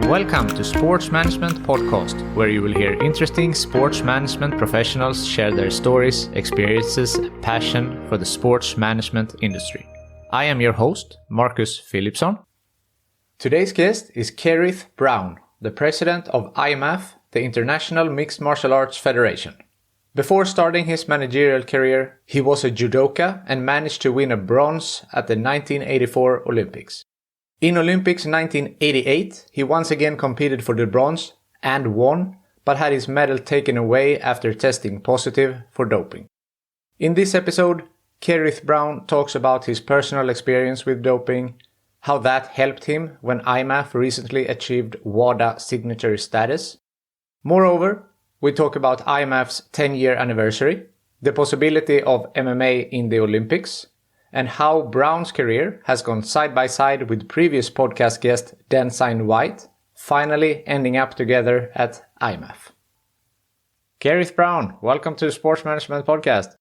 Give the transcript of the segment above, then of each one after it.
Welcome to Sports Management Podcast, where you will hear interesting sports management professionals share their stories, experiences, and passion for the sports management industry. I am your host, Marcus Philipson. Today's guest is Kerrith Brown, the President of IMMAF, the International Mixed Martial Arts Federation. Before starting his managerial career, he was a judoka and managed to win a bronze at the 1984 Olympics. In Olympics 1988, he once again competed for the bronze and won, but had his medal taken away after testing positive for doping. In this episode, Kerrith Brown talks about his personal experience with doping, how that helped him when IMMAF recently achieved WADA signatory status. Moreover, we talk about IMMAF's 10-year anniversary, the possibility of MMA in the Olympics, and how Brown's career has gone side by side with previous podcast guest Densine White, finally ending up together at IMMAF. Kerrith Brown, welcome to the Sports Management Podcast.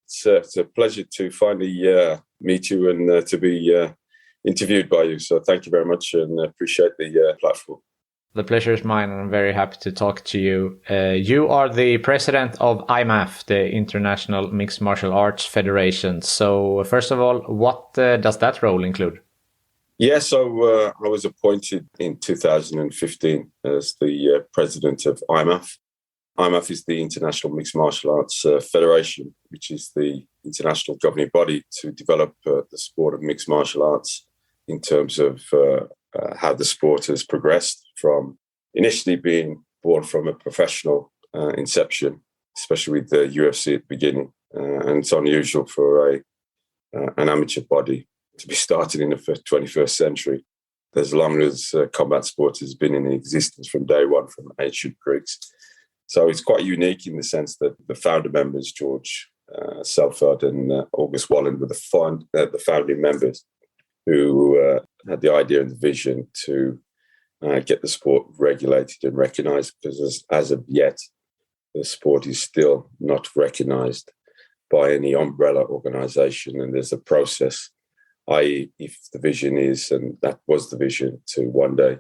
It's a pleasure to finally meet you and to be interviewed by you. So thank you very much and appreciate the platform. The pleasure is mine, and I'm very happy to talk to you. You are the president of IMMAF, the International Mixed Martial Arts Federation. So first of all, what does that role include? Yeah, so I was appointed in 2015 as the president of IMMAF. IMMAF is the International Mixed Martial Arts Federation, which is the international governing body to develop the sport of mixed martial arts in terms of how the sport has progressed from initially being born from a professional inception, especially with the UFC at the beginning. And it's unusual for an amateur body to be started in the 21st century, as long as combat sport has been in existence from day one, from ancient Greeks. So it's quite unique in the sense that the founder members, George Selford and August Walland, were the founding members who had the idea and the vision to get the sport regulated and recognised, because as of yet, the sport is still not recognised by any umbrella organisation. And there's a process, i.e. if the vision is, and that was the vision, to one day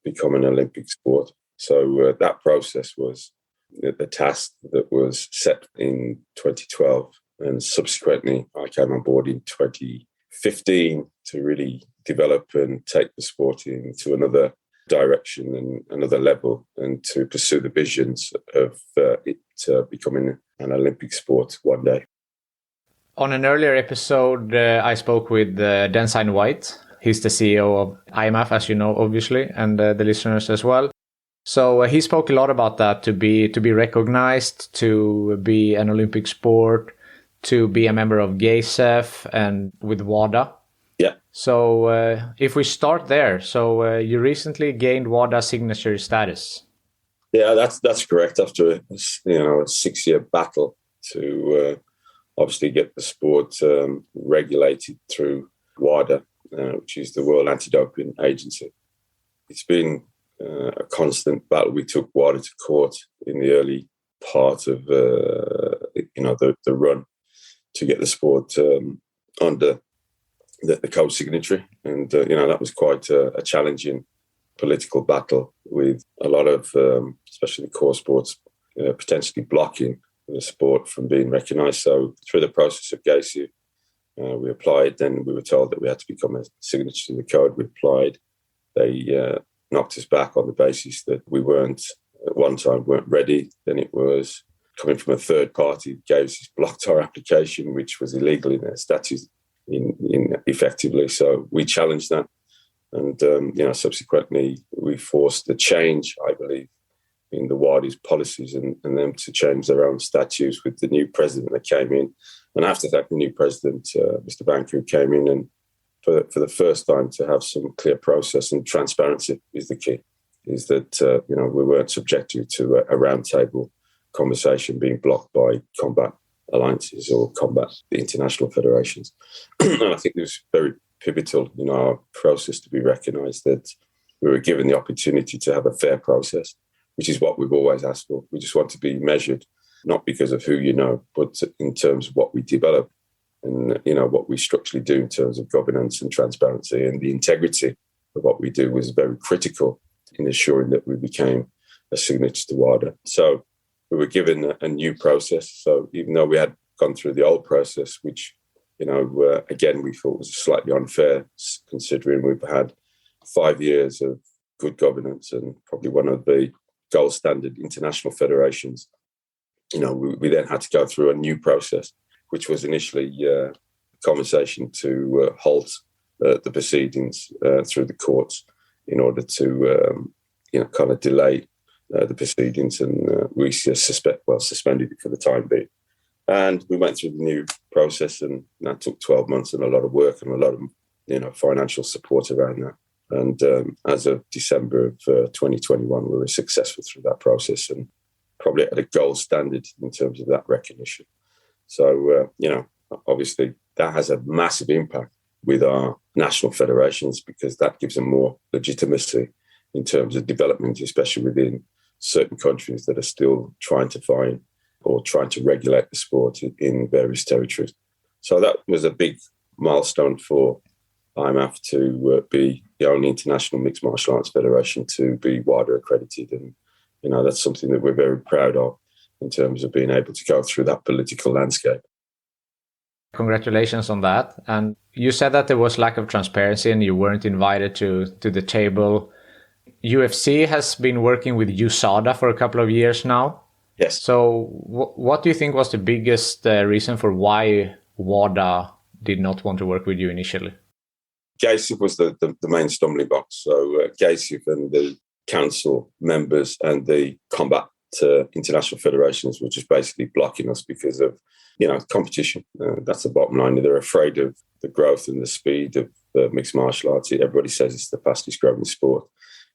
become an Olympic sport. So that process was the task that was set in 2012. And subsequently, I came on board in 2015 to really develop and take the sport into another direction and another level, and to pursue the visions of it becoming an Olympic sport one day. On an earlier episode, I spoke with Densine White. He's the CEO of IMMAF, as you know, obviously, and the listeners as well. So he spoke a lot about that, to be recognized, to be an Olympic sport, to be a member of GASEF and with WADA. Yeah. So if we start there, so you recently gained WADA signature status. Yeah, that's correct. After a 6-year battle to obviously get the sport regulated through WADA, which is the World Anti-Doping Agency. It's been a constant battle. We took WADA to court in the early part of the run to get the sport under the co-signatory, and that was quite a challenging political battle, with a lot of especially core sports potentially blocking the sport from being recognised. So through the process of GASEF, we applied. Then we were told that we had to become a signatory to the code. We applied. They knocked us back on the basis that we weren't ready. Then it was coming from a third party. GASEF blocked our application, which was illegal in their statutes. In effectively, so we challenged that, and subsequently we forced the change, I believe, in the WADA's policies and them to change their own statutes with the new president that came in. And after that, the new president, Mr. Banku, came in, and for the first time to have some clear process and transparency is the key. Is that we weren't subjected to a roundtable conversation being blocked by combat alliances or combat international federations. And I think it was very pivotal in our process to be recognised that we were given the opportunity to have a fair process, which is what we've always asked for. We just want to be measured, not because of who you know, but in terms of what we develop and what we structurally do in terms of governance and transparency. And the integrity of what we do was very critical in ensuring that we became a signature to WADA. So we were given a new process. So even though we had gone through the old process, which, again, we thought was slightly unfair, considering we've had 5 years of good governance and probably one of the gold standard international federations. We then had to go through a new process, which was initially a conversation to halt the proceedings through the courts in order to, kind of delay the proceedings, and we suspended it for the time being. And we went through the new process, and that took 12 months and a lot of work and a lot of, financial support around that. And as of December of 2021, we were successful through that process and probably at a gold standard in terms of that recognition. So, obviously that has a massive impact with our national federations, because that gives them more legitimacy in terms of development, especially within certain countries that are still trying to find or trying to regulate the sport in various territories. So that was a big milestone for IMMAF to be the only international mixed martial arts federation to be WADA accredited. And, that's something that we're very proud of in terms of being able to go through that political landscape. Congratulations on that. And you said that there was lack of transparency and you weren't invited to the table. UFC has been working with USADA for a couple of years now. Yes. So what do you think was the biggest reason for why WADA did not want to work with you initially? GASIF was the main stumbling block. So GASIF and the council members and the combat international federations were just basically blocking us because of, competition. That's the bottom line. They're afraid of the growth and the speed of mixed martial arts. Everybody says it's the fastest growing sport.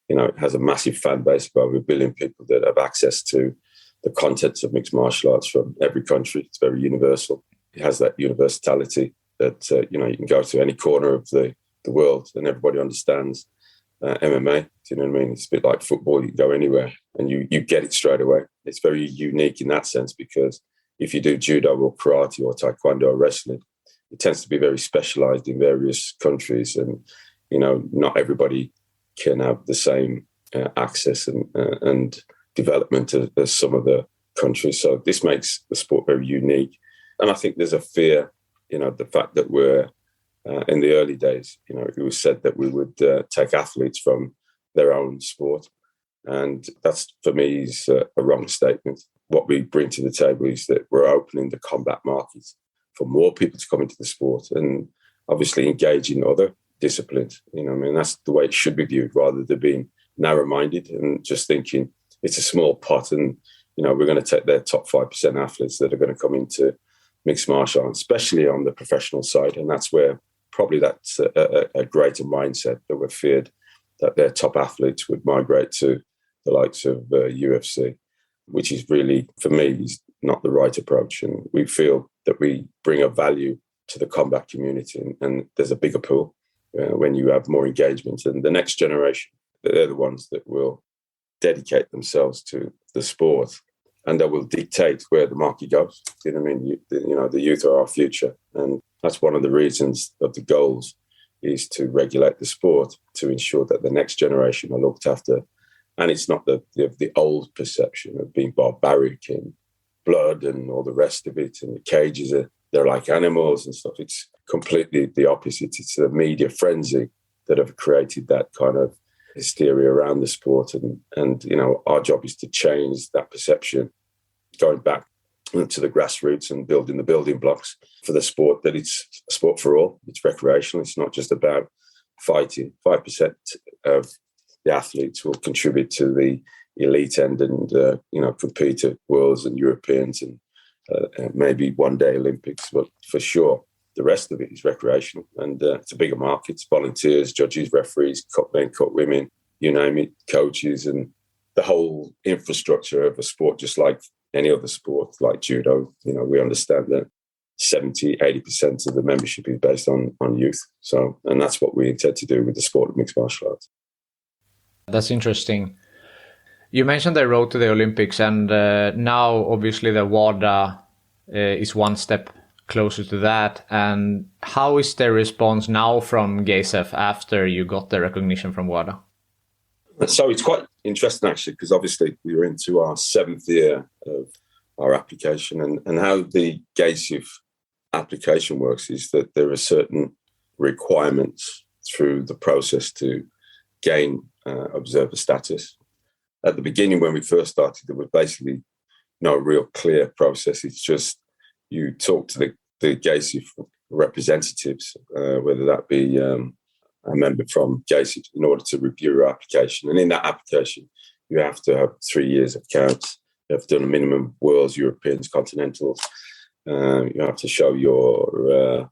It has a massive fan base of over 1 billion people that have access to the contents of mixed martial arts from every country. It's very universal. It has that universality that, you can go to any corner of the world and everybody understands MMA. Do you know what I mean? It's a bit like football. You can go anywhere and you get it straight away. It's very unique in that sense, because if you do judo or karate or taekwondo or wrestling, it tends to be very specialized in various countries, and, not everybody can have the same access and development as some of the countries. So this makes the sport very unique. And I think there's a fear, the fact that we're in the early days, it was said that we would take athletes from their own sport. And that's, for me, is a wrong statement. What we bring to the table is that we're opening the combat market for more people to come into the sport and obviously engage in other disciplines. That's the way it should be viewed, rather than being narrow-minded and just thinking it's a small pot and, we're going to take their top 5% athletes that are going to come into mixed martial arts, especially on the professional side. And that's where probably that's a greater mindset, that we're feared that their top athletes would migrate to the likes of UFC, which is really, for me, is not the right approach. And we feel that we bring a value to the combat community, and there's a bigger pool when you have more engagement. And the next generation, they're the ones that will dedicate themselves to the sport, and that will dictate where the market goes. You know what I mean? The youth are our future. And that's one of the reasons of the goals, is to regulate the sport, to ensure that the next generation are looked after. And it's not the old perception of being barbaric and blood and all the rest of it. And the cages, they're like animals and stuff. It's completely the opposite. It's the media frenzy that have created that kind of hysteria around the sport. And our job is to change that perception, going back to the grassroots and building the building blocks for the sport, that it's a sport for all. It's recreational. It's not just about fighting. 5% of the athletes will contribute to the elite end and, compete at Worlds and Europeans and maybe one day Olympics. But for sure, the rest of it is recreational, and it's a bigger market. It's volunteers, judges, referees, cut men, cut women, you name it, coaches, and the whole infrastructure of a sport, just like any other sport, like judo. We understand that 70-80% of the membership is based on youth. So, and that's what we intend to do with the sport of mixed martial arts. That's interesting. You mentioned the road to the Olympics, and now obviously the WADA is one step closer to that. And how is the response now from GASF after you got the recognition from WADA? So it's quite interesting, actually, because obviously we were into our 7th year of our application, and how the GASIF application works is that there are certain requirements through the process to gain observer status. At the beginning, when we first started, there was basically no real clear process. It's just you talk to the GASIF representatives, whether that be a member from GASIF, in order to review your application. And in that application, you have to have 3 years of counts. You have done a minimum Worlds, Europeans, Continentals. You have to show your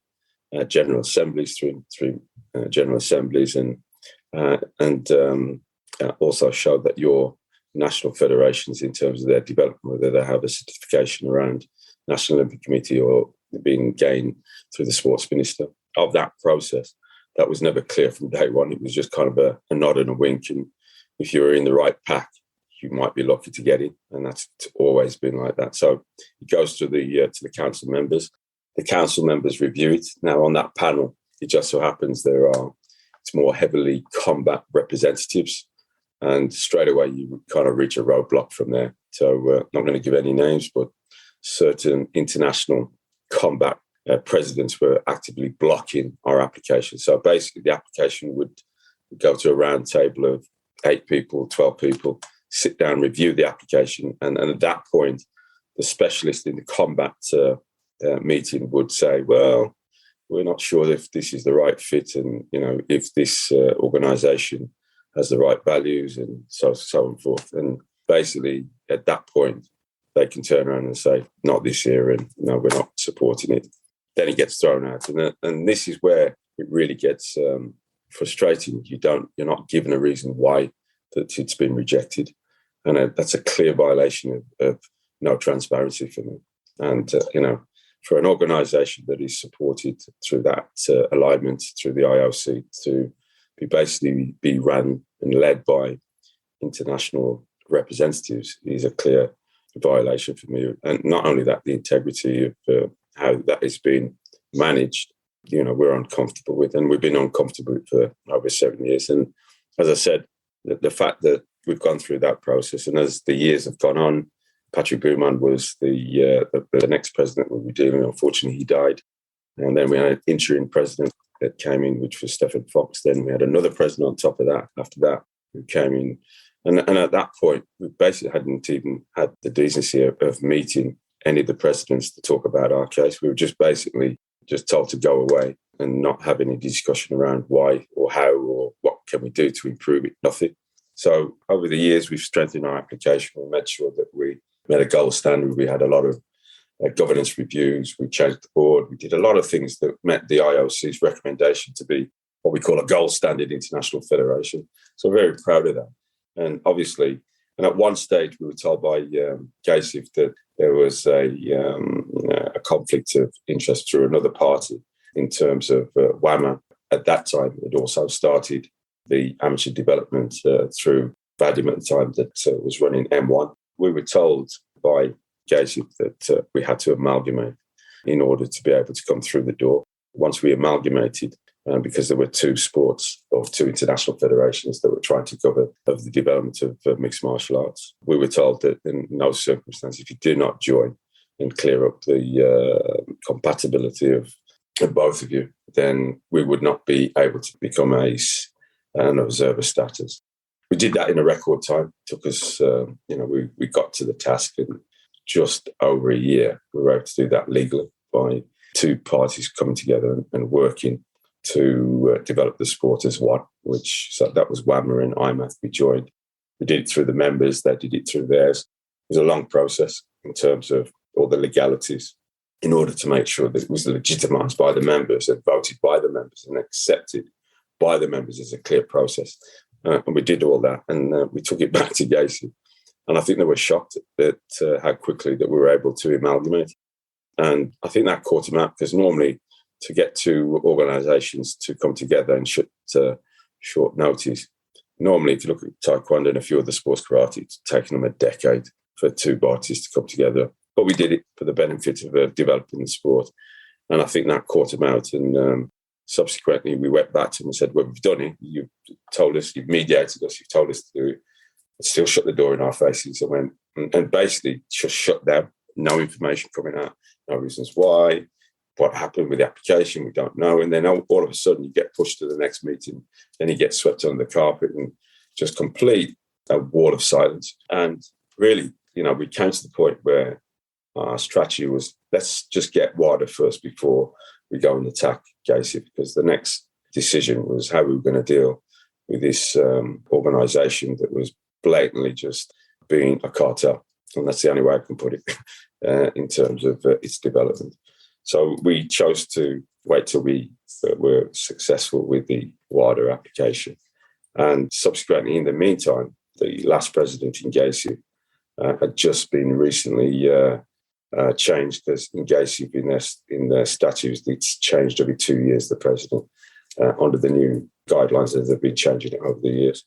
General Assemblies, three General Assemblies, and also show that your national federations, in terms of their development, whether they have a certification around National Olympic Committee or being gained through the sports minister. Of that process, that was never clear from day one. It was just kind of a nod and a wink, and if you were in the right pack, you might be lucky to get in, and that's always been like that. So it goes to the council members. The council members review it. Now, on that panel, it just so happens it's more heavily combat representatives, and straight away you kind of reach a roadblock from there. So not going to give any names, but certain international combat presidents were actively blocking our application. So basically the application would go to a round table of 8 people, 12 people, sit down, review the application. And at that point, the specialist in the combat meeting would say, well, we're not sure if this is the right fit, and, if this organisation has the right values, and so on and forth. And basically at that point, they can turn around and say, not this year, and no, we're not supporting it. Then it gets thrown out. And this is where it really gets frustrating. You're not given a reason why that it's been rejected. And that's a clear violation of no transparency for me. And, for an organisation that is supported through that alignment, through the IOC, to basically be run and led by international representatives is a clear violation for me. And not only that, the integrity of how that is being managed, we're uncomfortable with, and we've been uncomfortable with for over 7 years. And as I said, the fact that we've gone through that process, and as the years have gone on, Patrick Bouman was the next president we were dealing with. Unfortunately, he died. And then we had an interim president that came in, which was Stephen Fox. Then we had another president on top of that, after that, who came in. And at that point, we basically hadn't even had the decency of meeting any of the presidents to talk about our case. We were just basically told to go away and not have any discussion around why or how or what can we do to improve it. Nothing. So over the years, we've strengthened our application. We made sure that we met a gold standard. We had a lot of governance reviews. We changed the board. We did a lot of things that met the IOC's recommendation to be what we call a gold standard international federation. So we're very proud of that. And obviously, and at one stage, we were told by GASIF that there was a conflict of interest through another party in terms of WAMA. At that time, it also started the amateur development through Vadim at the time that was running M1. We were told by GASIF that we had to amalgamate in order to be able to come through the door. Once we amalgamated, because there were 2 sports or 2 international federations that were trying to cover of the development of mixed martial arts, we were told that in no circumstance, if you do not join and clear up the compatibility of both of you, then we would not be able to become an observer status. We did that in a record time. It took us, we got to the task in just over a year. We were able to do that legally by 2 parties coming together and working to develop the sport as one, so that was WAMA and IMMAF. We joined. We did it through the members. They did it through theirs. It was a long process in terms of all the legalities in order to make sure that it was legitimised by the members and voted by the members and accepted by the members as a clear process. And we did all that, and we took it back to GASIF. And I think they were shocked at how quickly that we were able to amalgamate. And I think that caught them out, because normally to get 2 organisations to come together in short notice, normally if you look at Taekwondo and a few other sports, karate, it's taken them a decade for 2 parties to come together. But we did it for the benefit of developing the sport. And I think that caught them out. And subsequently, we went back to them and said, well, we've done it. You've told us, you've mediated us, you've told us to do it. But still shut the door in our faces and basically just shut down. No information coming out, no reasons why. What happened with the application, we don't know. And then all of a sudden you get pushed to the next meeting. Then you get swept under the carpet and just complete a wall of silence. And really, we came to the point where our strategy was, let's just get WADA first before we go and attack GACIF, because the next decision was how we were going to deal with this organisation that was blatantly just being a cartel. And that's the only way I can put it in terms of its development. So we chose to wait till we were successful with the WADA application. And subsequently, in the meantime, the last president in GACIF had just been recently changed, because in GACIF, in their statutes, it's changed every 2 years, the president, under the new guidelines that have been changing it over the years.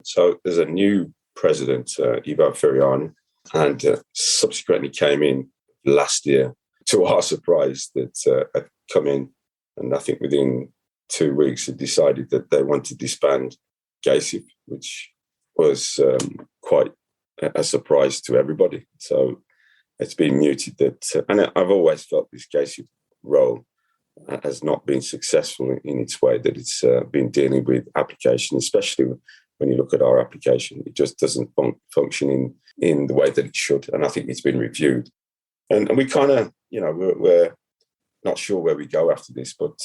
So there's a new president, Ivo Ferriani, and subsequently came in last year, to our surprise, that had come in, and I think within 2 weeks had decided that they want to disband GACIF, which was quite a surprise to everybody. So it's been muted. And I've always felt this GACIF role has not been successful in its way that it's been dealing with application, especially when you look at our application. It just doesn't function in the way that it should. And I think it's been reviewed. And we kind of, we're not sure where we go after this, but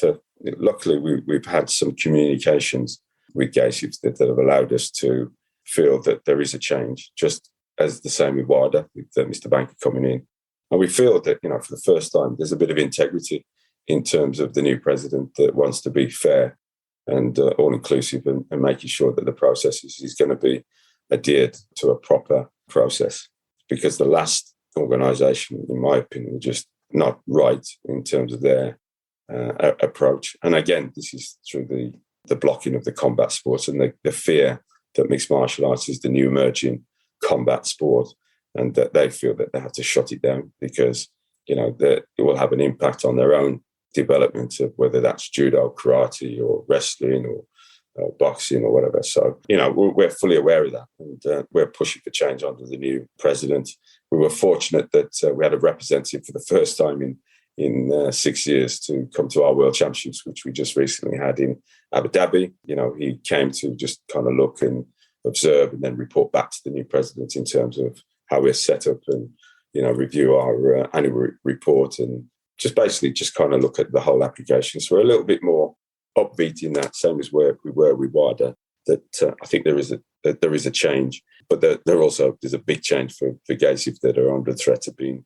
luckily we've had some communications with GACIF that have allowed us to feel that there is a change, just as the same with WADA, with Mr. Banker coming in. And we feel that, for the first time, there's a bit of integrity in terms of the new president that wants to be fair and all-inclusive and making sure that the process is going to be adhered to a proper process. Because the last organisation, in my opinion, were just not right in terms of their approach. And again, this is through the blocking of the combat sports and the fear that mixed martial arts is the new emerging combat sport, and that they feel that they have to shut it down because, that it will have an impact on their own development of whether that's judo, karate or wrestling or boxing or whatever. So, we're fully aware of that, and we're pushing for change under the new president. We were fortunate that we had a representative for the first time in 6 years to come to our World Championships, which we just recently had in Abu Dhabi. He came to just kind of look and observe and then report back to the new president in terms of how we're set up and, review our annual report and just basically just kind of look at the whole application. So we're a little bit more upbeat in that, same as where we were with WADA, that I think there is a change, but there's a big change for GACIF that are under threat of being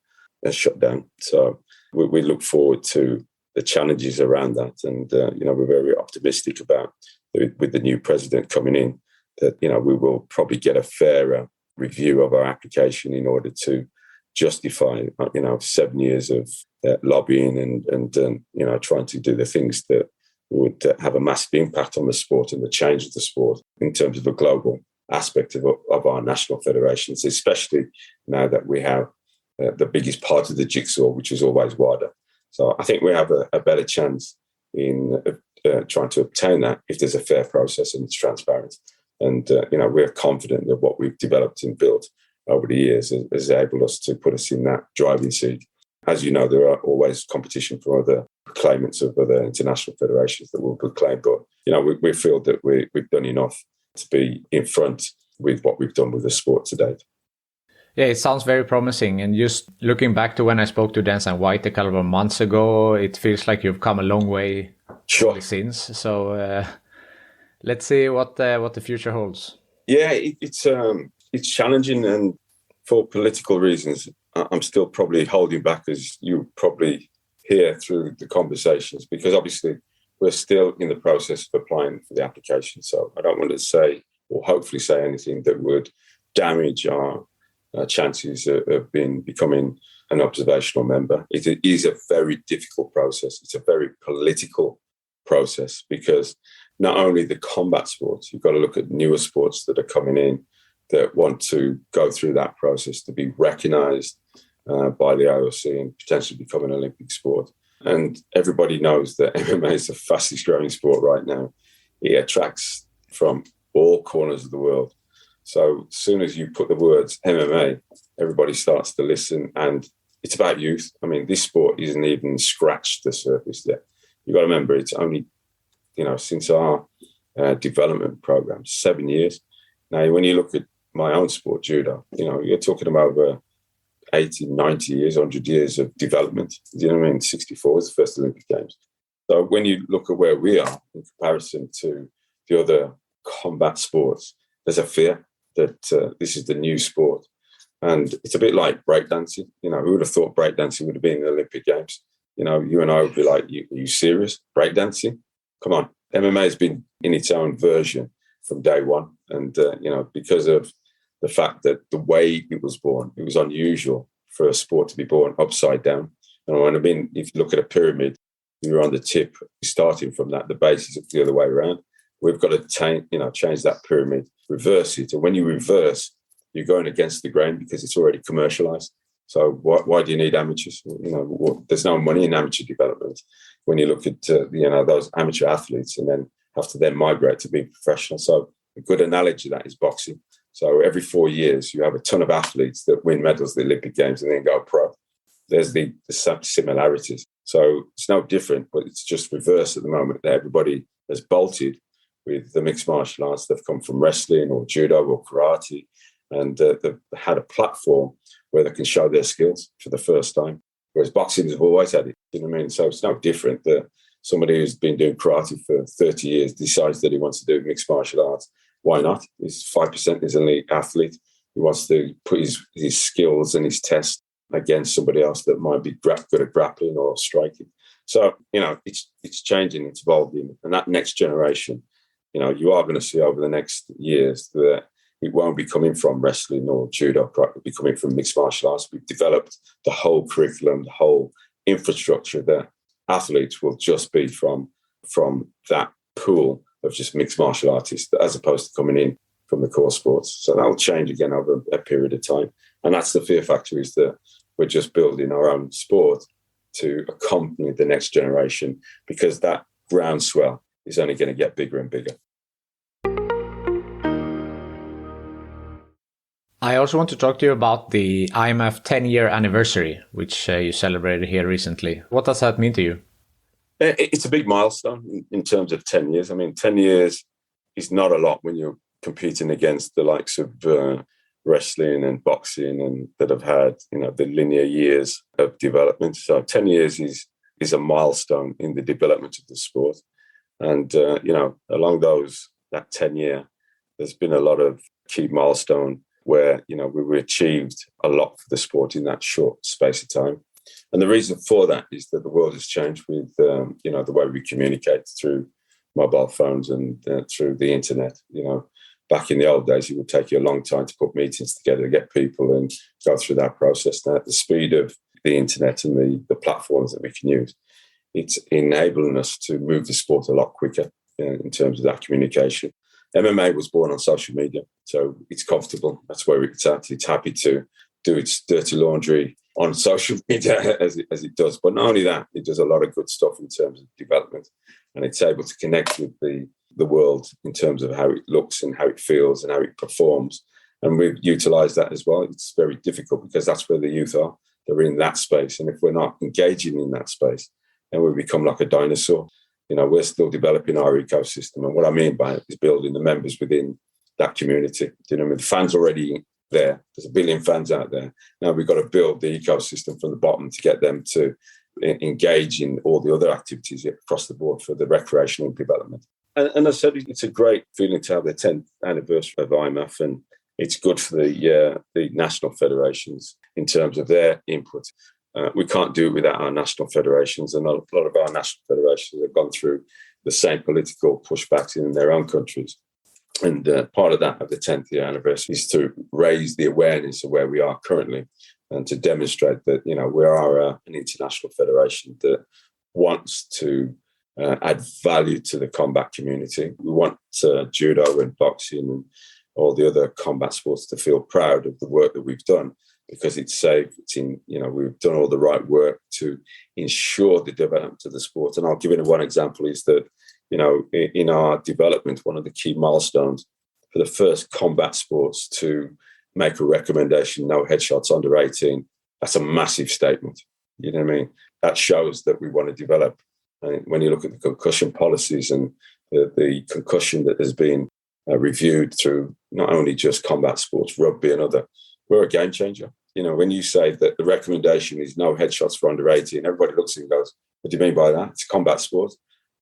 shut down. So we look forward to the challenges around that, and we're very optimistic about with the new president coming in that we will probably get a fairer review of our application in order to justify 7 years of lobbying and trying to do the things that would have a massive impact on the sport and the change of the sport in terms of a global aspect of our national federations, especially now that we have the biggest part of the jigsaw, which is always WADA. So I think we have a better chance in trying to obtain that if there's a fair process and it's transparent. And, we're confident that what we've developed and built over the years has enabled us to put us in that driving seat. As you know, there are always competition for other claimants of other international federations that will proclaim, but, we feel that we've done enough to be in front with what we've done with the sport to date. Yeah, it sounds very promising. And just looking back to when I spoke to Dan White a couple of months ago, it feels like you've come a long way since. So let's see what the future holds. Yeah, it's challenging, and for political reasons, I'm still probably holding back, as you probably hear through the conversations, because obviously we're still in the process of applying for the application. So I don't want to say or hopefully say anything that would damage our chances of becoming an observational member. It is a very difficult process. It's a very political process, because not only the combat sports, you've got to look at newer sports that are coming in that want to go through that process to be recognised by the IOC and potentially become an Olympic sport. And everybody knows that MMA is the fastest growing sport right now. It attracts from all corners of the world. So as soon as you put the words MMA, everybody starts to listen, and it's about youth. I mean, this sport isn't even scratched the surface yet. You've got to remember, it's only, since our development program, 7 years. Now, when you look at my own sport, judo, you're talking about 80, 90 years, 100 years of development. You know what I mean? 64 was the first Olympic Games. So when you look at where we are in comparison to the other combat sports, there's a fear that this is the new sport. And it's a bit like breakdancing. Who would have thought breakdancing would have been in the Olympic Games? You and I would be like, are you serious? Breakdancing? Come on. MMA has been in its own version from day one. And, because of the fact that the way it was born, it was unusual for a sport to be born upside down. And if you look at a pyramid, you're on the tip, starting from that, the base is the other way around. We've got to change that pyramid, reverse it. And when you reverse, you're going against the grain because it's already commercialized. So why do you need amateurs? There's no money in amateur development. When you look at those amateur athletes, and then have to then migrate to be professional. So a good analogy of that is boxing. So every 4 years, you have a ton of athletes that win medals at the Olympic Games and then go pro. There's the similarities. So it's no different, but it's just reverse at the moment. That everybody has bolted with the mixed martial arts. They've come from wrestling or judo or karate, and they've had a platform where they can show their skills for the first time. Whereas boxing has always had it. You know what I mean? So it's no different that somebody who's been doing karate for 30 years decides that he wants to do mixed martial arts. Why not? He's 5%, he's an elite athlete. He wants to put his skills and his test against somebody else that might be good at grappling or striking. So, it's changing, it's evolving. And that next generation, you are going to see over the next years that it won't be coming from wrestling or judo, it'll be coming from mixed martial arts. We've developed the whole curriculum, the whole infrastructure that athletes will just be from that pool of just mixed martial artists, as opposed to coming in from the core sports. So that'll change again over a period of time. And that's the fear factor, is that we're just building our own sport to accompany the next generation, because that groundswell is only going to get bigger and bigger. I also want to talk to you about the IMMAF 10-year anniversary, which you celebrated here recently. What does that mean to you? It's a big milestone in terms of 10 years. I mean, 10 years is not a lot when you're competing against the likes of wrestling and boxing, and that have had, the linear years of development. So 10 years is a milestone in the development of the sport. And, along that 10 year, there's been a lot of key milestone where, we achieved a lot for the sport in that short space of time. And the reason for that is that the world has changed with, the way we communicate through mobile phones and through the internet. Back in the old days, it would take you a long time to put meetings together to get people and go through that process. Now, at the speed of the internet and the platforms that we can use, it's enabling us to move the sport a lot quicker in terms of that communication. MMA was born on social media, so it's comfortable. That's where it's at. It's happy to do its dirty laundry on social media as it does. But not only that, it does a lot of good stuff in terms of development, and it's able to connect with the world in terms of how it looks and how it feels and how it performs. And we've utilised that as well. It's very difficult because that's where the youth are. They're in that space. And if we're not engaging in that space, then we become like a dinosaur. We're still developing our ecosystem. And what I mean by it is building the members within that community. The fans already there. There's 1 billion fans out there. Now we've got to build the ecosystem from the bottom to get them to engage in all the other activities across the board for the recreational development. And as I said, it's a great feeling to have the 10th anniversary of IMMAF, and it's good for the national federations in terms of their input. We can't do it without our national federations, and a lot of our national federations have gone through the same political pushbacks in their own countries. And part of that, of the 10th year anniversary, is to raise the awareness of where we are currently and to demonstrate that, we are an international federation that wants to add value to the combat community. We want judo and boxing and all the other combat sports to feel proud of the work that we've done, because it's safe. It's in, we've done all the right work to ensure the development of the sport. And I'll give you one example is that, in our development, one of the key milestones for the first combat sports to make a recommendation, no headshots under 18, that's a massive statement. You know what I mean? That shows that we want to develop. And when you look at the concussion policies and the concussion that has been reviewed through not only just combat sports, rugby and other, we're a game changer. When you say that the recommendation is no headshots for under 18, everybody looks at it and goes, what do you mean by that? It's a combat sport.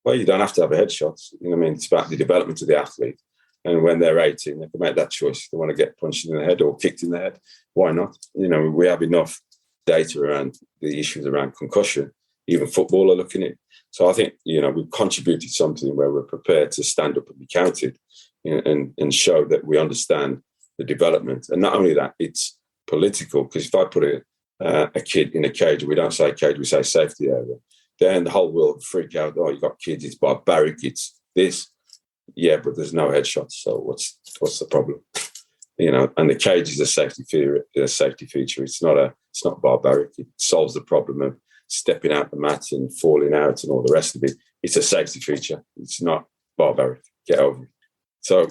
Well, you don't have to have a headshots. It's about the development of the athlete. And when they're 18, they can make that choice. They want to get punched in the head or kicked in the head. Why not? We have enough data around the issues around concussion. Even football are looking at it. So I think, we've contributed something where we're prepared to stand up and be counted and show that we understand the development. And not only that, it's political, because if I put a kid in a cage, we don't say cage, we say safety area, then the whole world would freak out. Oh, you got kids, it's barbaric, it's this. Yeah, but there's no headshots. So what's the problem? And the cage is a safety feature. It's not barbaric. It solves the problem of stepping out the mat and falling out and all the rest of it. It's a safety feature. It's not barbaric. Get over it. So,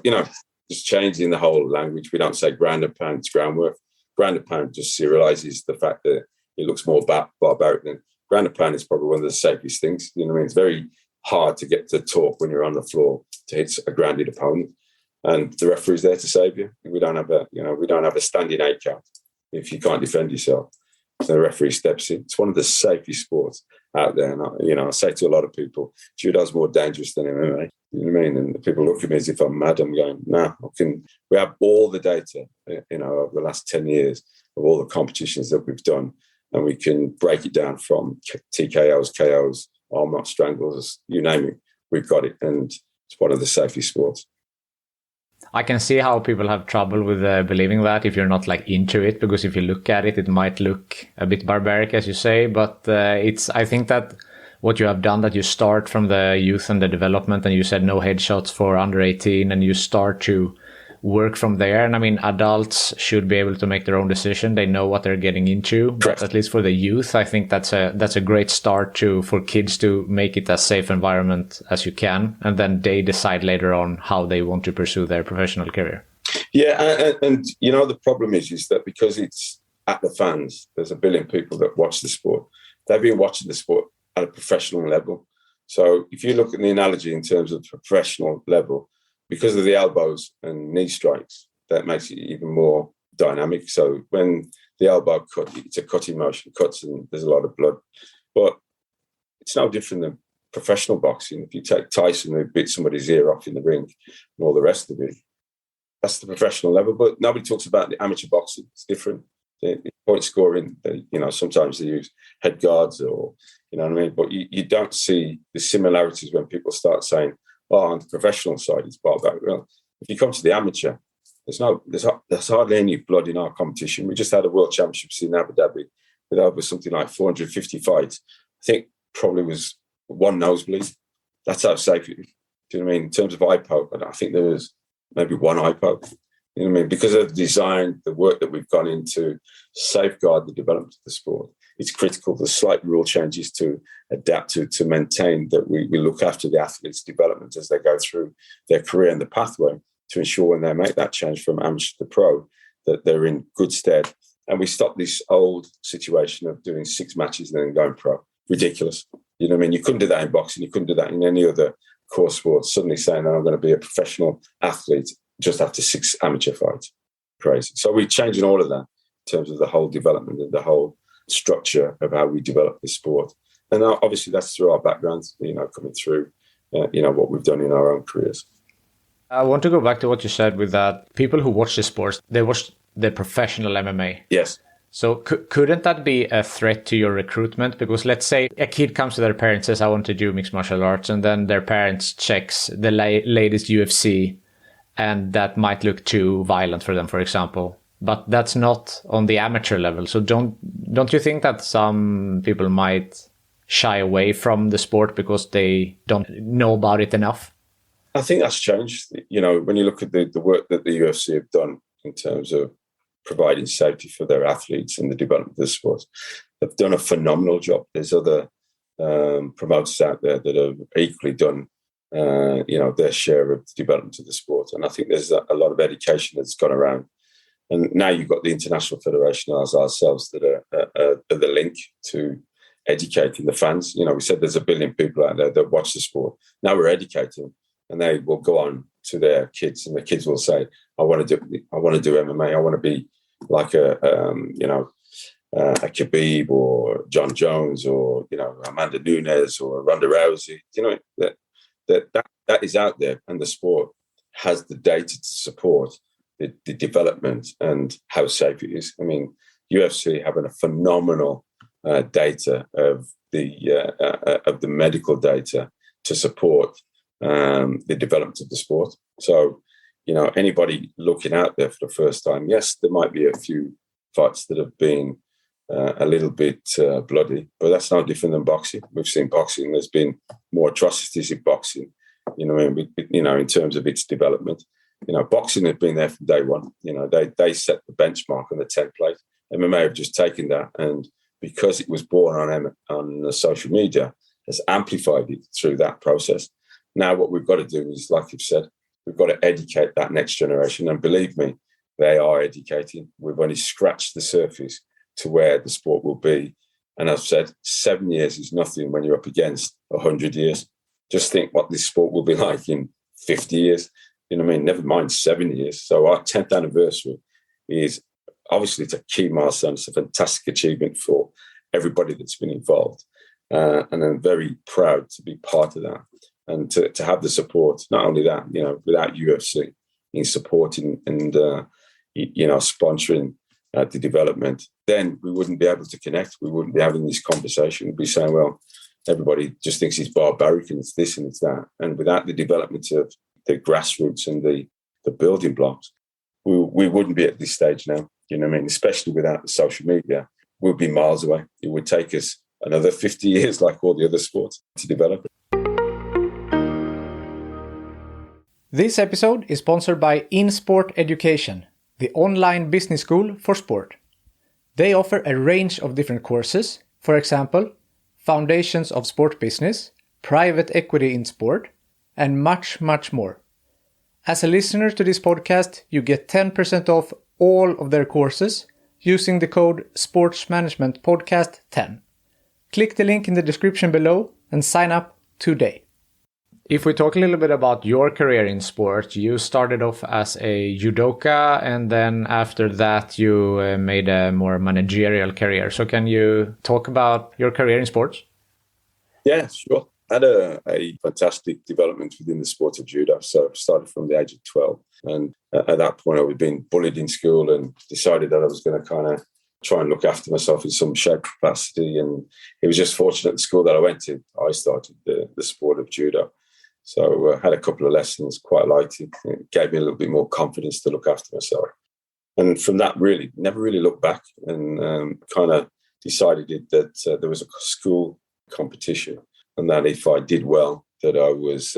just changing the whole language. We don't say ground and pound, it's groundwork. Ground and pound just serializes the fact that it looks more barbaric than ground and pound is probably one of the safest things. It's very hard to get to talk when you're on the floor to hit a grounded opponent. And the referee's there to save you. We don't have a standing 8 count if you can't defend yourself. So the referee steps in. It's one of the safest sports out there. And I say to a lot of people, judo's more dangerous than MMA. You know what I mean? And people look at me as if I'm mad. I'm going, nah, we have all the data, over the last 10 years of all the competitions that we've done. And we can break it down from TKOs, KOs, arm lock strangles, you name it. We've got it. And it's one of the safest sports. I can see how people have trouble with believing that if you're not into it, because if you look at it, it might look a bit barbaric, as you say. But I think that what you have done, that you start from the youth and the development, and you said no headshots for under 18, and you start to work from there. And adults should be able to make their own decision. They know what they're getting into. But at least for the youth, I think that's a great start for kids to make it as safe environment as you can. And then they decide later on how they want to pursue their professional career. Yeah. And the problem is that because it's at the fans, there's 1 billion people that watch the sport. They've been watching the sport at a professional level. So if you look at the analogy in terms of professional level, because of the elbows and knee strikes, that makes it even more dynamic. So when the elbow cut, it's a cutting motion, cuts and there's a lot of blood. But it's no different than professional boxing. If you take Tyson, who bit somebody's ear off in the ring and all the rest of it, that's the professional level. But nobody talks about the amateur boxing. It's different. The point scoring, sometimes they use head guards or, you know what I mean? But you don't see the similarities when people start saying, on the professional side, it's barbaric. Well, if you come to the amateur, there's hardly any blood in our competition. We just had a world championships in Abu Dhabi with over something like 450 fights. I think probably was one nosebleed. That's how safe it is. Do you know what I mean? In terms of eye poke, I think there was maybe one eye poke. You know what I mean? Because of the design, the work that we've gone into safeguard the development of the sport, it's critical. There's slight rule changes to adapt to maintain that we look after the athletes' development as they go through their career and the pathway to ensure when they make that change from amateur to pro, that they're in good stead. And we stop this old situation of doing 6 matches and then going pro. Ridiculous. You know what I mean? You couldn't do that in boxing. You couldn't do that in any other core sport. Suddenly saying, I'm going to be a professional athlete just after 6 amateur fights. Crazy. So we're changing all of that in terms of the whole development and the whole structure of how we develop the sport. And obviously that's through our backgrounds, coming through, what we've done in our own careers. I want to go back to what you said with that people who watch the sports, they watch the professional MMA. Yes. So couldn't that be a threat to your recruitment? Because let's say a kid comes to their parents and says, I want to do mixed martial arts, and then their parents checks the latest UFC, and that might look too violent for them, for example. But that's not on the amateur level. So don't you think that some people might shy away from the sport because they don't know about it enough? I think that's changed. When you look at the work that the UFC have done in terms of providing safety for their athletes and the development of the sport. They've done a phenomenal job. There's other promoters out there that have equally done, their share of the development of the sport. And I think there's a lot of education that's gone around. And now you've got the International Federation as ourselves that are the link to educating the fans. We said there's 1 billion people out there that watch the sport. Now we're educating them, and they will go on to their kids, and the kids will say, I want to do MMA. I want to be like a Khabib or John Jones or, Amanda Nunes or Ronda Rousey. That is out there, and the sport has the data to support the development and how safe it is. I mean, UFC having a phenomenal data of the medical data to support the development of the sport. So, anybody looking out there for the first time, yes, there might be a few fights that have been a little bit bloody, but that's no different than boxing. We've seen boxing. There's been more atrocities in boxing, in terms of its development. Boxing has been there from day one. They set the benchmark and the template. MMA have just taken that, and because it was born on social media, has amplified it through that process. Now what we've got to do is, like you've said, we've got to educate that next generation. And believe me, they are educating. We've only scratched the surface to where the sport will be. And I've said 7 years is nothing when you're up against 100 years. Just think what this sport will be like in 50 years. Never mind 7 years. So our 10th anniversary is obviously, it's a key milestone. It's a fantastic achievement for everybody that's been involved. And I'm very proud to be part of that and to have the support. Not only that, without UFC in supporting and, sponsoring the development, then we wouldn't be able to connect. We wouldn't be having this conversation. We'd be saying, well, everybody just thinks it's barbaric and it's this and it's that. And without the development of the grassroots and the building blocks, we wouldn't be at this stage now. Especially without the social media, we'll be miles away. It would take us another 50 years, like all the other sports, to develop it. This episode is sponsored by InSport Education, the online business school for sport. They offer a range of different courses, for example, Foundations of Sport Business, Private Equity in Sport, and much, much more. As a listener to this podcast, you get 10% off all of their courses using the code SPORTSMANAGEMENTPODCAST10. Click the link in the description below and sign up today. If we talk a little bit about your career in sport, you started off as a judoka, and then after that you made a more managerial career. So can you talk about your career in sports? Yeah, sure. I had a fantastic development within the sport of judo. So I started from the age of 12. And at that point, I was being bullied in school and decided that I was going to kind of try and look after myself in some shape capacity. And it was just fortunate at the school that I went to, I started the sport of judo. So I had a couple of lessons, quite liked it. It gave me a little bit more confidence to look after myself. And from that, really, never really looked back, and kind of decided that there was a school competition, and that if I did well, that I was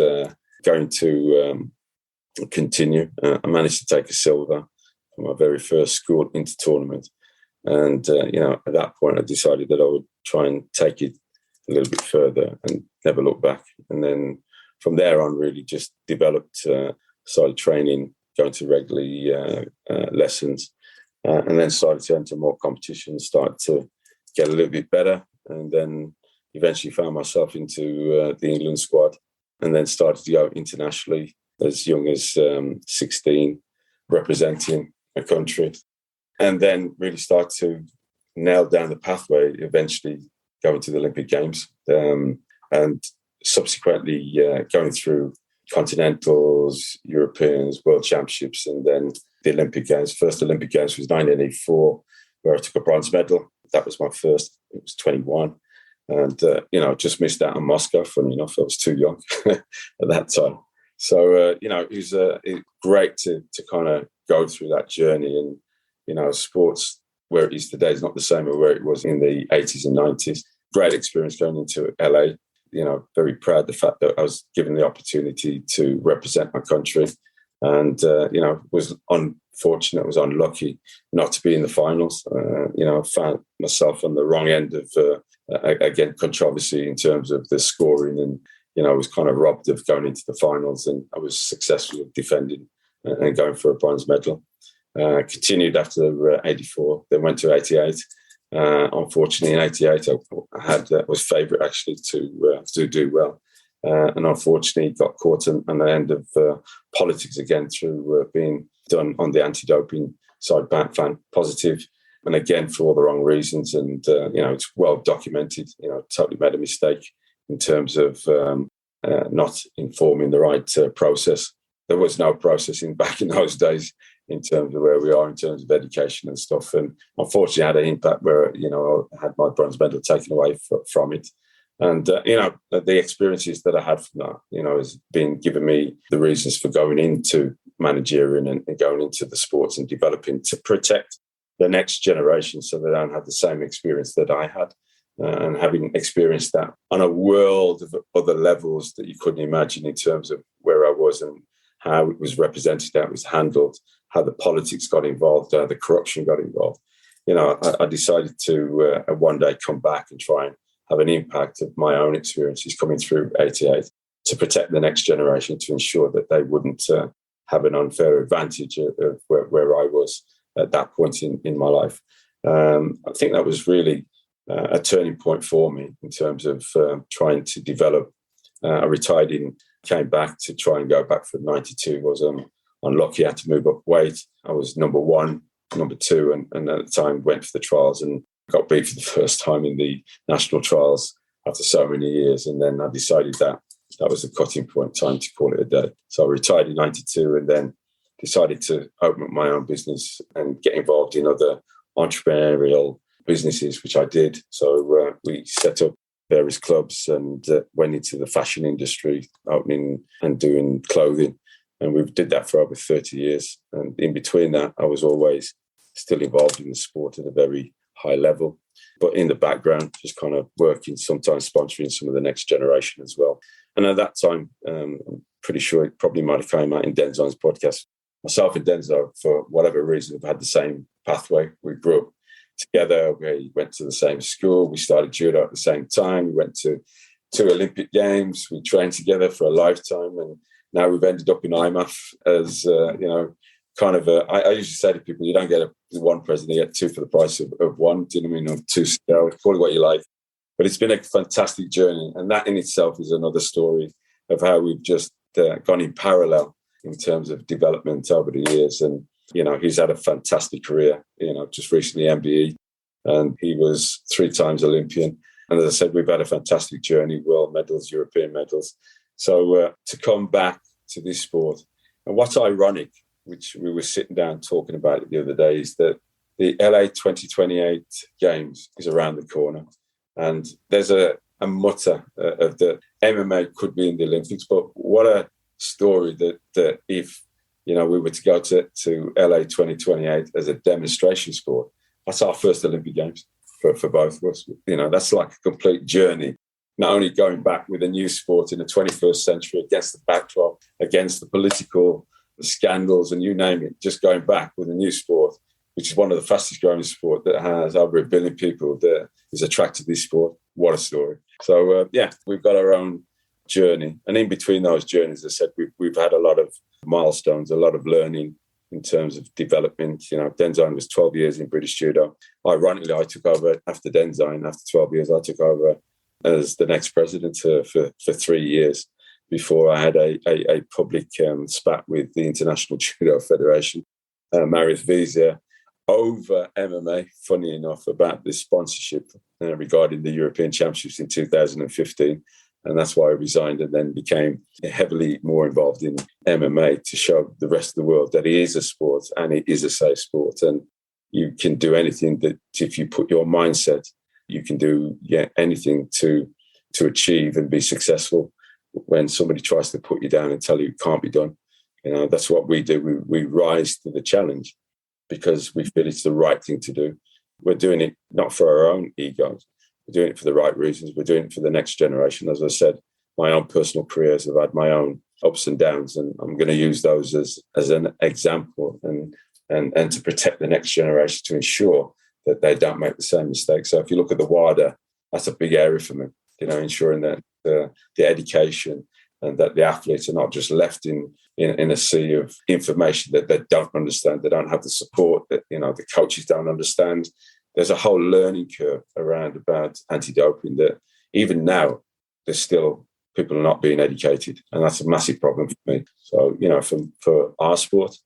going to continue. I managed to take a silver for my very first school inter-tournament. And, at that point, I decided that I would try and take it a little bit further and never look back. And then from there on, really just developed, started training, going to regularly lessons, and then started to enter more competitions, started to get a little bit better, and then eventually found myself into the England squad, and then started to go internationally as young as 16, representing a country, and then really start to nail down the pathway, eventually going to the Olympic Games, and subsequently going through Continentals, Europeans, World Championships, and then the Olympic Games. First Olympic Games was 1984, where I took a bronze medal. That was my first. It was 21. And, just missed out on Moscow. Funny enough, I was too young at that time. So, it was great to kind of go through that journey. And, sports, where it is today, is not the same as where it was in the 80s and 90s. Great experience going into LA. Very proud of the fact that I was given the opportunity to represent my country, and, was on fortunate, I was unlucky not to be in the finals. I found myself on the wrong end of, again, controversy in terms of the scoring, and, I was kind of robbed of going into the finals, and I was successful at defending and going for a bronze medal. Continued after 84, then went to 88. Unfortunately, in 88, I was favourite actually to do well. And unfortunately got caught on the end of politics again through being done on the anti-doping side, found positive, and again for all the wrong reasons. And it's well documented. Totally made a mistake in terms of not informing the right process. There was no processing back in those days in terms of where we are in terms of education and stuff. And unfortunately, I had an impact where I had my bronze medal taken away from it. And, the experiences that I had from that, has been giving me the reasons for going into managerial and going into the sports and developing to protect the next generation so they don't have the same experience that I had. And having experienced that on a world of other levels that you couldn't imagine in terms of where I was and how it was represented, how it was handled, how the politics got involved, how the corruption got involved. I decided to one day come back and try and have an impact of my own experiences coming through 88 to protect the next generation, to ensure that they wouldn't have an unfair advantage of where I was at that point in my life. I think that was really a turning point for me in terms of trying to develop. I retired came back to try and go back for 92. Was unlucky, I had to move up weight. I was number 1, number 2, and at the time went for the trials and got beat for the first time in the national trials after so many years. And then I decided that was the cutting point, time to call it a day. So I retired in 92 and then decided to open up my own business and get involved in other entrepreneurial businesses, which I did. So we set up various clubs and went into the fashion industry, opening and doing clothing. And we did that for over 30 years. And in between that, I was always still involved in the sport at a very high level, but in the background, just kind of working, sometimes sponsoring some of the next generation as well. And at that time, I'm pretty sure it probably might have come out in Denzine's podcast. Myself and Denzo, for whatever reason, have had the same pathway. We grew up together. We went to the same school. We started judo at the same time. We went to 2 Olympic Games. We trained together for a lifetime. And now we've ended up in IMMAF as, kind of I usually say to people, you don't get one president, you get 2 for the price of one. Do you know what I mean? Or 2 scale, call it what you like. But it's been a fantastic journey. And that in itself is another story of how we've just gone in parallel in terms of development over the years. And, he's had a fantastic career, just recently MBE, and he was 3 times Olympian. And as I said, we've had a fantastic journey, world medals, European medals. So to come back to this sport, and what's ironic, which we were sitting down talking about it the other day, is that the LA 2028 Games is around the corner. And there's a mutter of the MMA could be in the Olympics, but what a story that if, we were to go to LA 2028 as a demonstration sport, that's our first Olympic Games for both of us. That's like a complete journey, not only going back with a new sport in the 21st century against the backdrop, against the political scandals and you name it, just going back with a new sport, which is one of the fastest growing sport that has over 1 billion people that is attracted to this sport. What a story. So, we've got our own journey. And in between those journeys, as I said, we've had a lot of milestones, a lot of learning in terms of development. Denzine was 12 years in British Judo. Ironically, I took over after Denzine. After 12 years, I took over as the next president for 3 years before I had a public spat with the International Judo Federation, Marius Vizia, over MMA, funny enough, about this sponsorship regarding the European Championships in 2015. And that's why I resigned and then became heavily more involved in MMA to show the rest of the world that it is a sport and it is a safe sport. And you can do anything that if you put your mindset, you can do anything to achieve and be successful when somebody tries to put you down and tell you it can't be done. That's what we do. We rise to the challenge because we feel it's the right thing to do. We're doing it not for our own egos. We're doing it for the right reasons. We're doing it for the next generation. As I said, my own personal careers have had my own ups and downs, and I'm going to use those as an example and and to protect the next generation, to ensure that they don't make the same mistakes. So if you look at the WADA, that's a big area for me, ensuring that the education and that the athletes are not just left in a sea of information that they don't understand, they don't have the support, that, the coaches don't understand. There's a whole learning curve around about anti-doping that even now, there's still people are not being educated. And that's a massive problem for me. So, for our sport,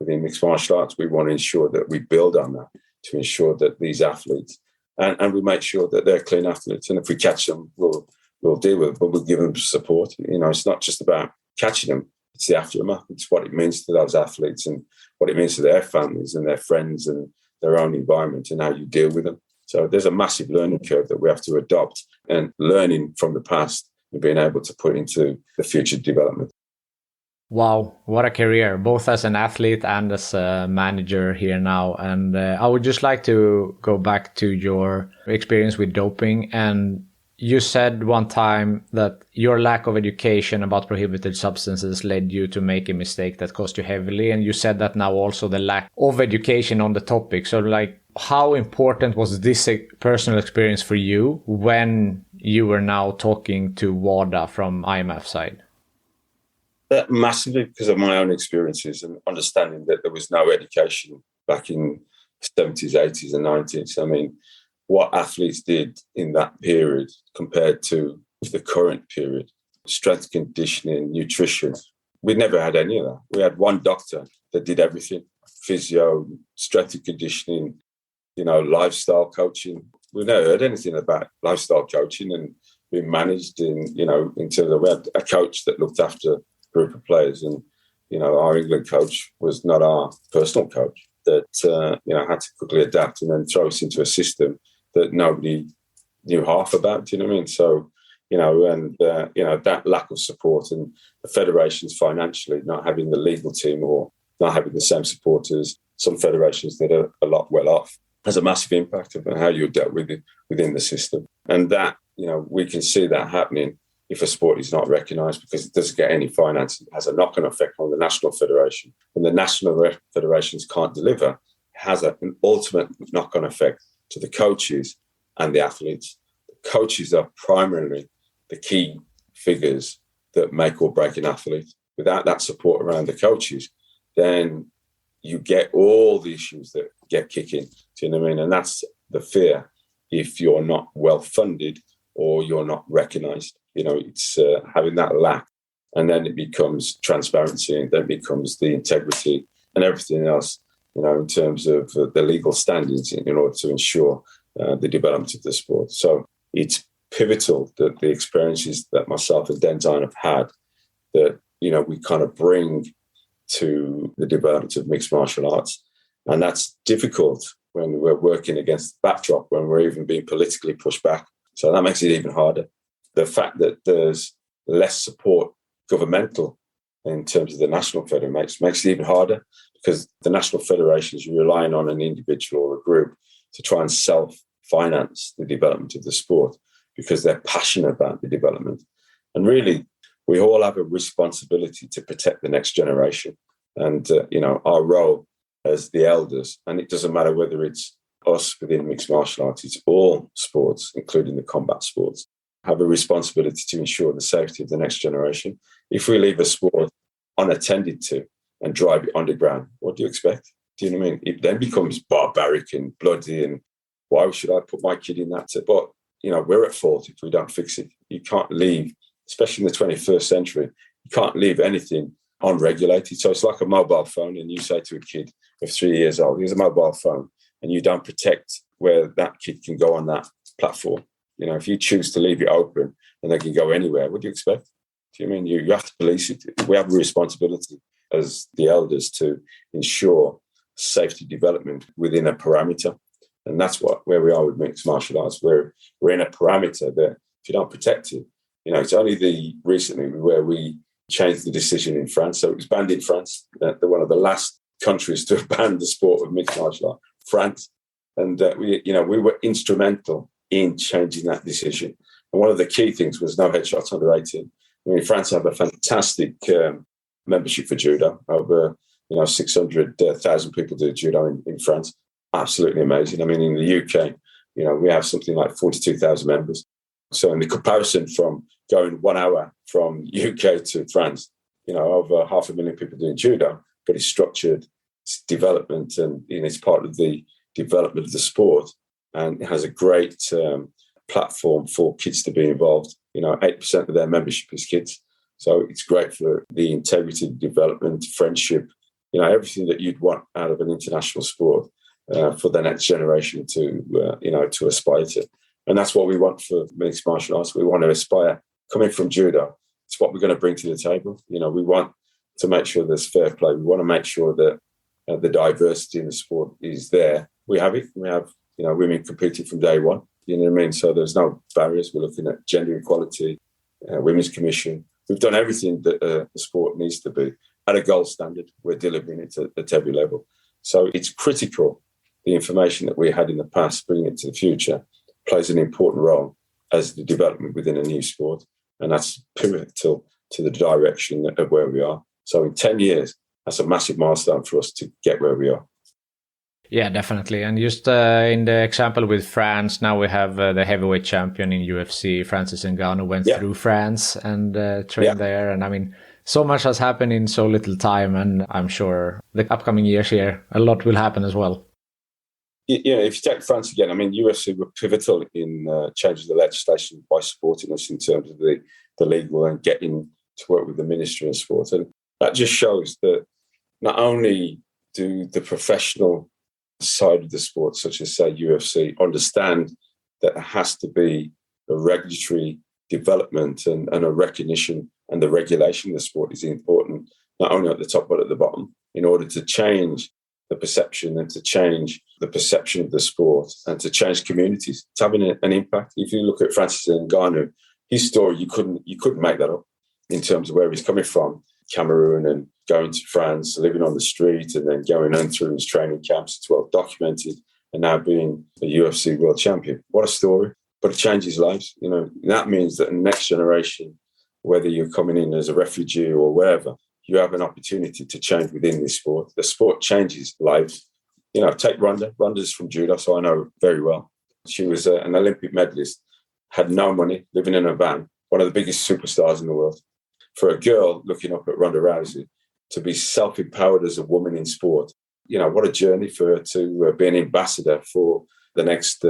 within mixed martial arts, we want to ensure that we build on that to ensure that these athletes, and we make sure that they're clean athletes. And if we catch them, we'll deal with it, but we'll give them support. It's not just about catching them. It's the aftermath. It's what it means to those athletes and what it means to their families and their friends and their own environment and how you deal with them. So there's a massive learning curve that we have to adopt, and learning from the past and being able to put into the future development. Wow, what a career, both as an athlete and as a manager here now. And I would just like to go back to your experience with doping. And you said one time that your lack of education about prohibited substances led you to make a mistake that cost you heavily. And you said that now also the lack of education on the topic. So how important was this personal experience for you when you were now talking to WADA from IMMAF side? Massively, because of my own experiences and understanding that there was no education back in the 70s, 80s and 90s. I mean, what athletes did in that period compared to the current period, strength conditioning, nutrition, we never had any of that. We had one doctor that did everything, physio, strength and conditioning, lifestyle coaching. We've never heard anything about lifestyle coaching and being managed in terms of, we had a coach that looked after group of players, and our England coach was not our personal coach, that had to quickly adapt and then throw us into a system that nobody knew half about. Do you know what I mean? So that lack of support, and the federations financially not having the legal team or not having the same support as some federations that are a lot well off, has a massive impact on how you're dealt with it within the system. And that we can see that happening if a sport is not recognised, because it doesn't get any finance. It has a knock-on effect on the national federation. When the national federations can't deliver, it has an ultimate knock-on effect to the coaches and the athletes. The coaches are primarily the key figures that make or break an athlete. Without that support around the coaches, then you get all the issues that get kicking. Do you know what I mean? And that's the fear if you're not well funded or you're not recognised. It's having that lack, and then it becomes transparency, and then it becomes the integrity and everything else, in terms of the legal standards in order to ensure the development of the sport. So it's pivotal that the experiences that myself and Denzine have had, that, we kind of bring to the development of mixed martial arts. And that's difficult when we're working against the backdrop, when we're even being politically pushed back. So that makes it even harder. The fact that there's less support governmental in terms of the national federation makes it even harder, because the national federations, you're relying on an individual or a group to try and self-finance the development of the sport because they're passionate about the development. And really, we all have a responsibility to protect the next generation. And, our role as the elders, and it doesn't matter whether it's us within mixed martial arts, it's all sports, including the combat sports, have a responsibility to ensure the safety of the next generation. If we leave a sport unattended to and drive it underground, what do you expect? Do you know what I mean? It then becomes barbaric and bloody, and why should I put my kid in that? But, we're at fault if we don't fix it. You can't leave, especially in the 21st century, you can't leave anything unregulated. So it's like a mobile phone, and you say to a kid of 3 years old, here's a mobile phone, and you don't protect where that kid can go on that platform. If you choose to leave it open and they can go anywhere, what do you expect? Do you mean you have to police it? We have a responsibility as the elders to ensure safety development within a parameter. And that's where we are with mixed martial arts. We're in a parameter that if you don't protect it, it's only recently where we changed the decision in France. So it was banned in France. They're one of the last countries to have banned the sport of mixed martial art, France. And we were instrumental in changing that decision. And one of the key things was no headshots under 18. France have a fantastic membership for judo, over 600,000 people do judo in France. Absolutely amazing. I mean, in the UK, we have something like 42,000 members. So in the comparison from going 1 hour from UK to France, over 500,000 people doing judo, but it's structured, it's development, and it's part of the development of the sport. And it has a great platform for kids to be involved. 8% of their membership is kids. So it's great for the integrity, development, friendship, everything that you'd want out of an international sport for the next generation to aspire to. And that's what we want for mixed martial arts. We want to aspire, coming from judo, it's what we're going to bring to the table. We want to make sure there's fair play. We want to make sure that the diversity in the sport is there. We have it. We have, women competing from day one. You know what I mean? So there's no barriers. We're looking at gender equality, women's commission. We've done everything that the sport needs to be at a gold standard. We're delivering it at every level. So it's critical. The information that we had in the past, bringing it to the future, plays an important role as the development within a new sport. And that's pivotal to the direction of where we are. So in 10 years, that's a massive milestone for us to get where we are. Yeah, definitely. And just in the example with France, now we have the heavyweight champion in UFC, Francis Ngannou, went through France and trained there. And I mean, so much has happened in so little time. And I'm sure the upcoming years here, a lot will happen as well. Yeah, if you take France again, I mean, UFC were pivotal in changing the legislation by supporting us in terms of the legal and getting to work with the Ministry of Sport. And that just shows that not only do the professional side of the sport, such as, say, UFC, understand that there has to be a regulatory development and a recognition, and the regulation of the sport is important, not only at the top but at the bottom, in order to change the perception and to change the perception of the sport and to change communities. It's having an impact. If you look at Francis Ngannou, his story, you couldn't make that up in terms of where he's coming from, Cameroon, and going to France, living on the street, and then going on through his training camps. It's well documented, and now being a UFC world champion. What a story. But it changes lives. That means that the next generation, whether you're coming in as a refugee or wherever, you have an opportunity to change within this sport. The sport changes lives. Take Ronda. Ronda's from judo, so I know very well. She was an Olympic medalist, had no money, living in a van, one of the biggest superstars in the world. For a girl looking up at Ronda Rousey to be self-empowered as a woman in sport, what a journey for her to be an ambassador for the next,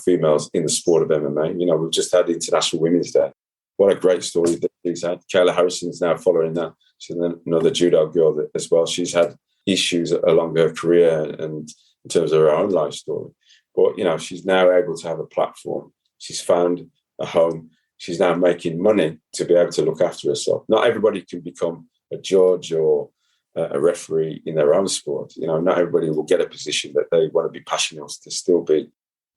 females in the sport of MMA. We've just had International Women's Day. What a great story that she's had. Kayla Harrison's now following that. She's another judo girl as well. She's had issues along her career and in terms of her own life story. But, she's now able to have a platform. She's found a home. She's now making money to be able to look after herself. Not everybody can become a judge or a referee in their own sport. Not everybody will get a position that they want to be passionate to still be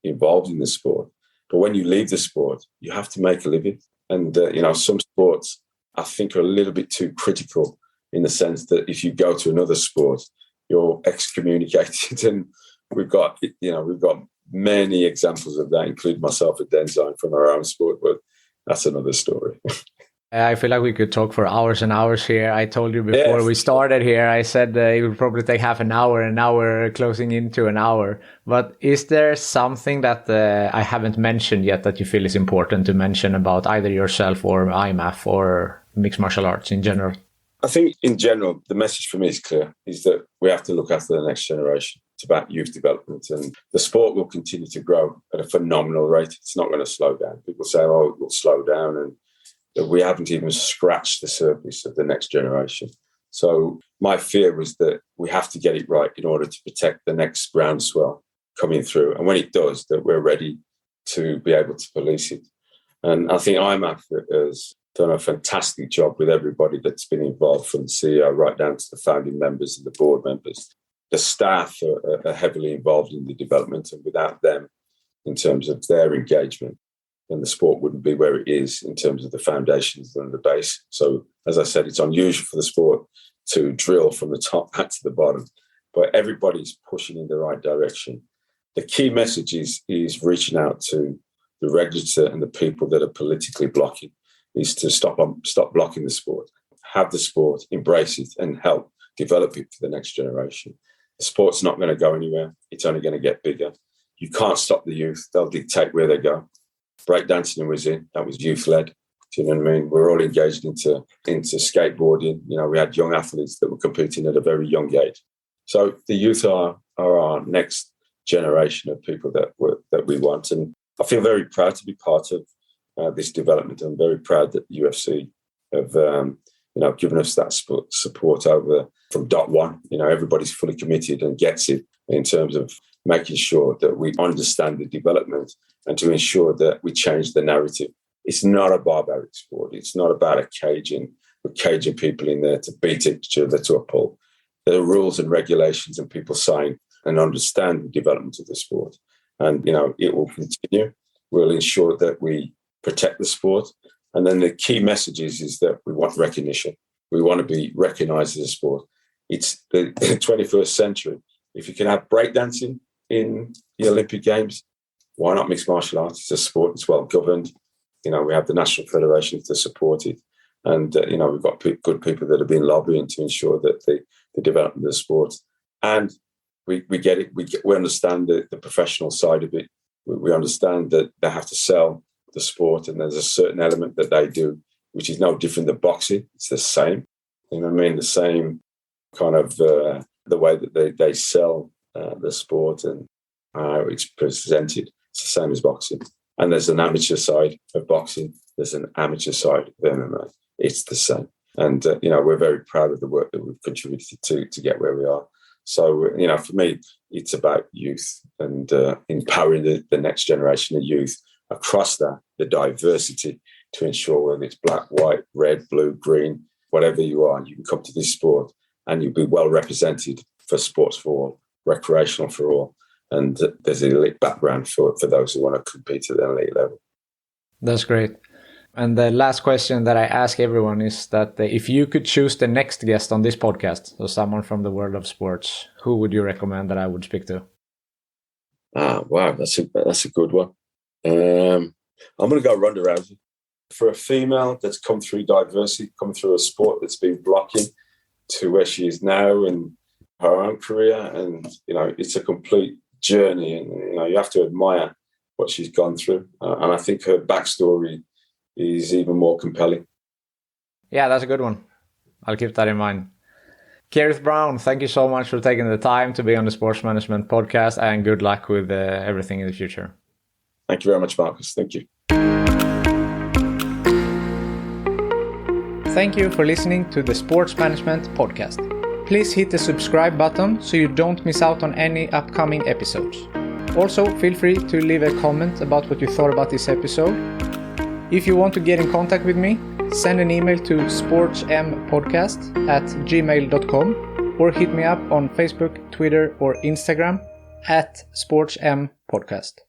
involved in the sport. But when you leave the sport, you have to make a living. And, some sports, I think, are a little bit too critical in the sense that if you go to another sport, you're excommunicated. And we've got many examples of that, including myself at Denzine from our own sport, but that's another story. I feel like we could talk for hours and hours here. I told you before we started here, I said it would probably take half an hour, and now we're closing into an hour. But is there something that I haven't mentioned yet that you feel is important to mention about either yourself or IMMAF or mixed martial arts in general? I think in general, the message for me is clear, is that we have to look after the next generation. It's about youth development, and the sport will continue to grow at a phenomenal rate. It's not going to slow down. People say, it will slow down, and we haven't even scratched the surface of the next generation. So my fear was that we have to get it right in order to protect the next groundswell coming through. And when it does, that we're ready to be able to police it. And I think IMMAF has done a fantastic job with everybody that's been involved, from the CEO right down to the founding members and the board members. The staff are heavily involved in the development, and without them, in terms of their engagement, then the sport wouldn't be where it is in terms of the foundations and the base. So, as I said, it's unusual for the sport to drill from the top back to the bottom, but everybody's pushing in the right direction. The key message is reaching out to the regulator and the people that are politically blocking, is to stop blocking the sport, have the sport, embrace it, and help develop it for the next generation. The sport's not going to go anywhere. It's only going to get bigger. You can't stop the youth. They'll dictate where they go. Breakdancing was in. That was youth-led. Do you know what I mean? We're all engaged into skateboarding. You know, we had young athletes that were competing at a very young age. So the youth are our next generation of people that we want. And I feel very proud to be part of this development. I'm very proud that the UFC have given us that support over from dot one. You know, everybody's fully committed and gets it in terms of making sure that we understand the development and to ensure that we change the narrative. It's not a barbaric sport. It's not about we're caging people in there to beat each other to a pulp. There are rules and regulations, and people sign and understand the development of the sport. And, you know, it will continue. We'll ensure that we protect the sport. And then the key message is that we want recognition. We want to be recognized as a sport. It's the 21st century. If you can have breakdancing in the Olympic Games, why not mixed martial arts? It's a sport. It's well governed. You know, we have the national federations to support it. And, we've got good people that have been lobbying to ensure that the development of the sport. And we get it. We understand the professional side of it. We understand that they have to sell the sport, and there's a certain element that they do, which is no different than boxing. It's the same. You know what I mean? The same kind of the way that they sell the sport and how it's presented. It's the same as boxing. And there's an amateur side of boxing. There's an amateur side of MMA. It's the same. And, we're very proud of the work that we've contributed to get where we are. So, for me, it's about youth and empowering the next generation of youth across the diversity to ensure whether it's black, white, red, blue, green, whatever you are, you can come to this sport and you'll be well represented for sports for all, recreational for all. And there's an elite background for those who want to compete at the elite level. That's great. And the last question that I ask everyone is that if you could choose the next guest on this podcast, so someone from the world of sports, who would you recommend that I would speak to? Wow, that's a good one. I'm going to go Ronda Rousey. For a female that's come through diversity, come through a sport that's been blocking to where she is now and her own career, and it's a complete journey, and you have to admire what she's gone through, and I think her backstory is even more compelling. Yeah, that's a good one. I'll keep that in mind. Kerrith Brown, thank you so much for taking the time to be on the Sports Management Podcast, and good luck with everything in the future. Thank you very much, Marcus. Thank you. Thank you for listening to the Sports Management Podcast. Please hit the subscribe button so you don't miss out on any upcoming episodes. Also, feel free to leave a comment about what you thought about this episode. If you want to get in contact with me, send an email to sportsmpodcast@gmail.com or hit me up on Facebook, Twitter, or Instagram @sportsmpodcast.